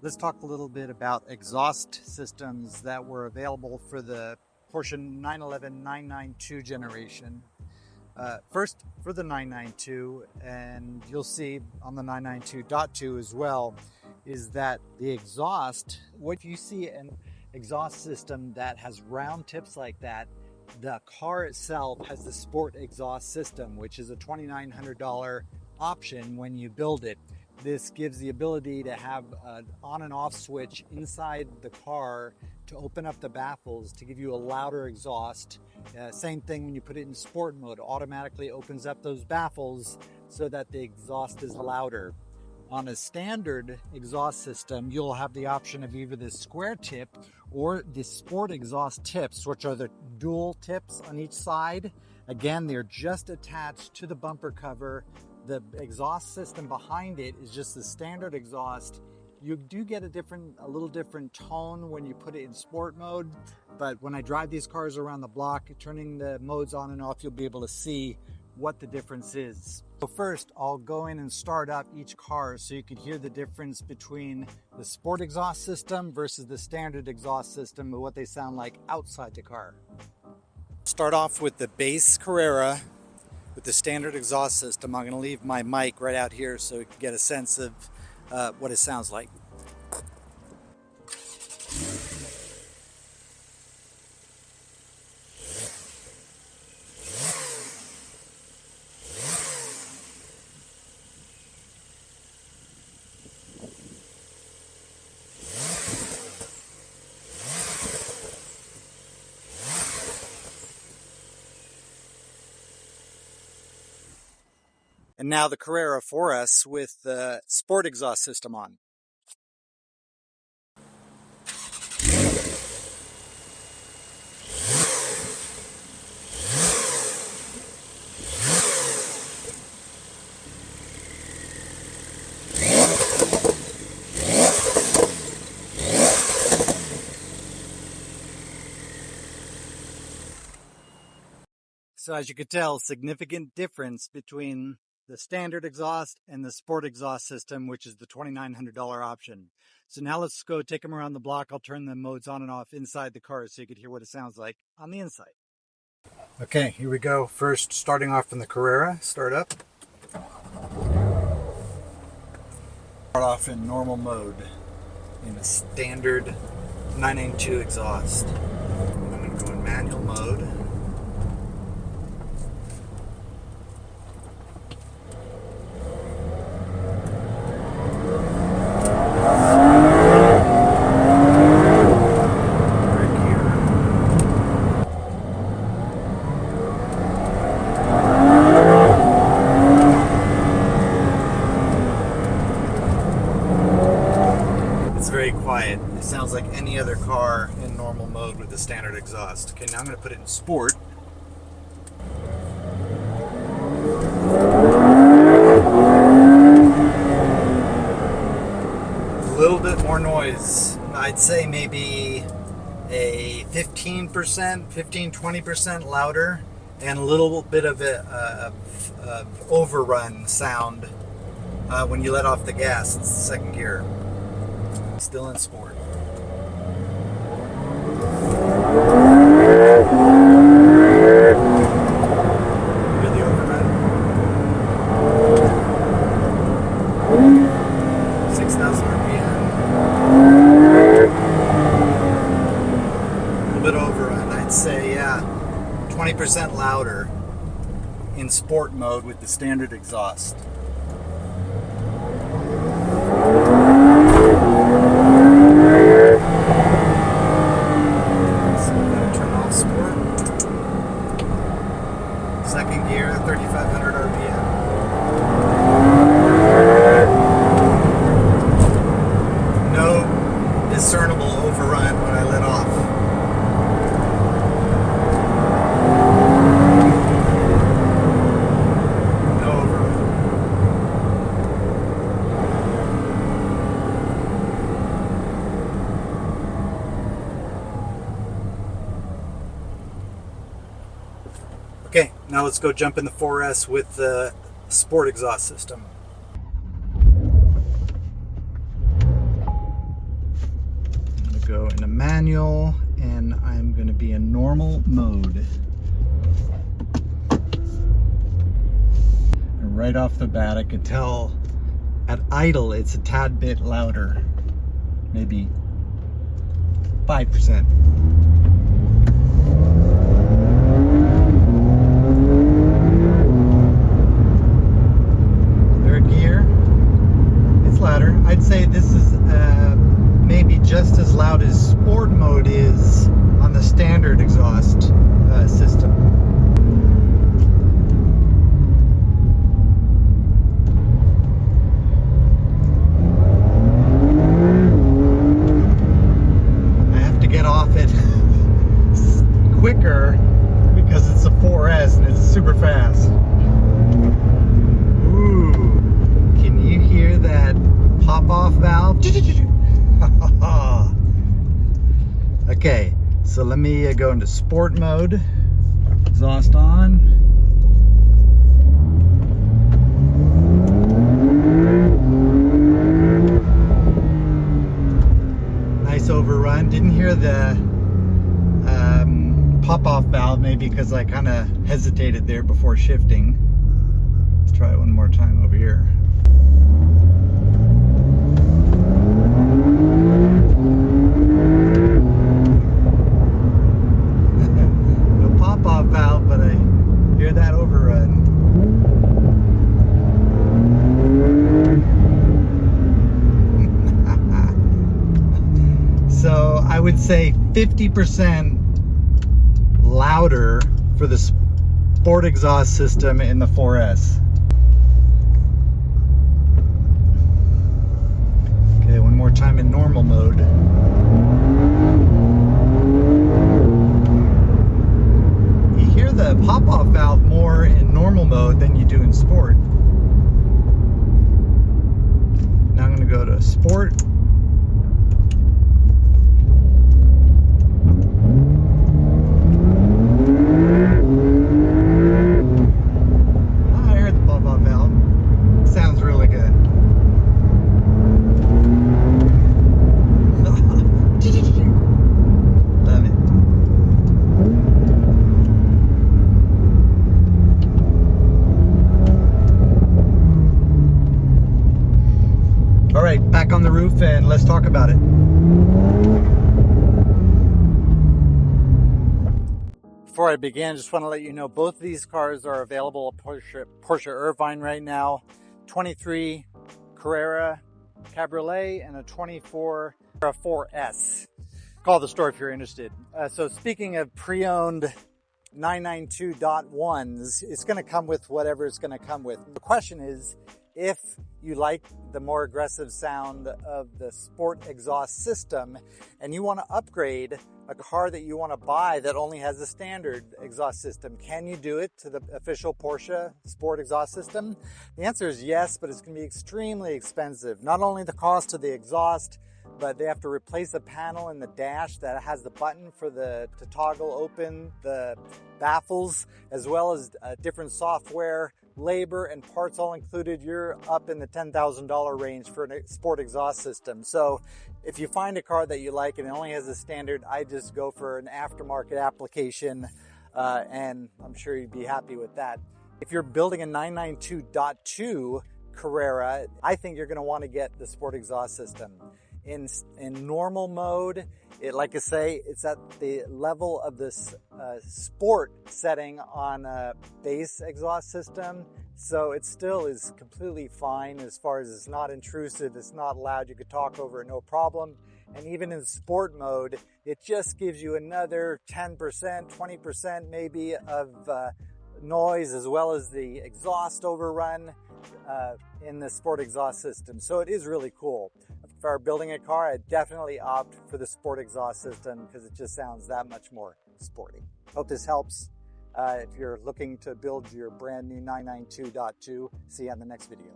Let's talk a little bit about exhaust systems that were available for the Porsche 911 992 generation. First, for the 992, and you'll see on the 992.2 as well, is that the exhaust, what you see an exhaust system that has round tips like that, the car itself has the sport exhaust system, which is a $2,900 option when you build it. This gives the ability to have an on and off switch inside the car to open up the baffles to give you a louder exhaust. Same thing when you put it in sport mode, automatically opens up those baffles so that the exhaust is louder. On a standard exhaust system, you'll have the option of either the square tip or the sport exhaust tips, which are the dual tips on each side. Again, they're just attached to the bumper cover. The exhaust system behind it is just the standard exhaust. You do get a little different tone when you put it in sport mode, but when I drive these cars around the block, turning the modes on and off, you'll be able to see what the difference is. So first, I'll go in and start up each car so you can hear the difference between the sport exhaust system versus the standard exhaust system and what they sound like outside the car. Start off with the base Carrera with the standard exhaust system. I'm going to leave my mic right out here so you can get a sense of what it sounds like. And now the Carrera for us with the sport exhaust system on. So as you could tell, significant difference between the standard exhaust and the sport exhaust system, which is the $2,900 option. So now let's go take them around the block. I'll turn the modes on and off inside the car so you could hear what it sounds like on the inside. Okay, here we go. First, starting off from the Carrera, start up. Start off in normal mode in a standard 992 exhaust. I'm going to go in manual mode. Very quiet. It sounds like any other car in normal mode with the standard exhaust. Okay, now I'm going to put it in sport. A little bit more noise. I'd say maybe a 15%-20% louder, and a little bit of a overrun sound when you let off the gas. It's the second gear. Still in sport. Hear the overrun? 6,000 RPM. A little bit overrun. I'd say, yeah, 20% louder in sport mode with the standard exhaust. Second gear, 3,500 RPM. No discernible overrun when I let off. No overrun. Okay, now let's go jump in the 4S with the sport exhaust system. to go into manual, and I'm going to be in normal mode. And right off the bat, I could tell at idle it's a tad bit louder, maybe 5%. Third gear, it's louder. I'd say this is maybe just as loud as sport mode is on the standard exhaust system. I have to get off it quicker because it's a 4S and it's super fast. Ooh, can you hear that pop-off valve? Okay, so let me go into sport mode. Exhaust on. Nice overrun. Didn't hear the pop-off valve, maybe because I kind of hesitated there before shifting. Let's try it one more time over here. No pop-off valve, but I hear that overrun. So I would say 50% louder for the sport exhaust system in the 4S. Okay, one more time in normal mode. You hear the pop-off valve more in normal mode than you do in sport. Now I'm going to go to sport. Back on the roof and let's talk about it. Before I begin, just want to let you know both of these cars are available at Porsche Irvine right now. 23 Carrera Cabriolet and a 24 4S. Call the store if you're interested. So speaking of pre-owned 992.1s, it's going to come with whatever it's going to come with. The question is, if you like the more aggressive sound of the sport exhaust system and you want to upgrade a car that you want to buy that only has a standard exhaust system, can you do it to the official Porsche sport exhaust system? The answer is yes, but it's going to be extremely expensive. Not only the cost of the exhaust, but they have to replace a panel in the dash that has the button for to toggle open the baffles, as well as different software, labor, and parts all included. You're up in the $10,000 range for a sport exhaust system. So if you find a car that you like and it only has a standard, I just go for an aftermarket application, and I'm sure you'd be happy with that. If you're building a 992.2 Carrera, I think you're going to want to get the sport exhaust system. In normal mode, like I say, it's at the level of this sport setting on a base exhaust system. So it still is completely fine as far as it's not intrusive, it's not loud, you could talk over it, no problem. And even in sport mode, it just gives you another 10%, 20% maybe of noise, as well as the exhaust overrun in the sport exhaust system. So it is really cool. If I were building a car, I'd definitely opt for the sport exhaust system because it just sounds that much more sporty. Hope this helps. If you're looking to build your brand new 992.2, see you on the next video.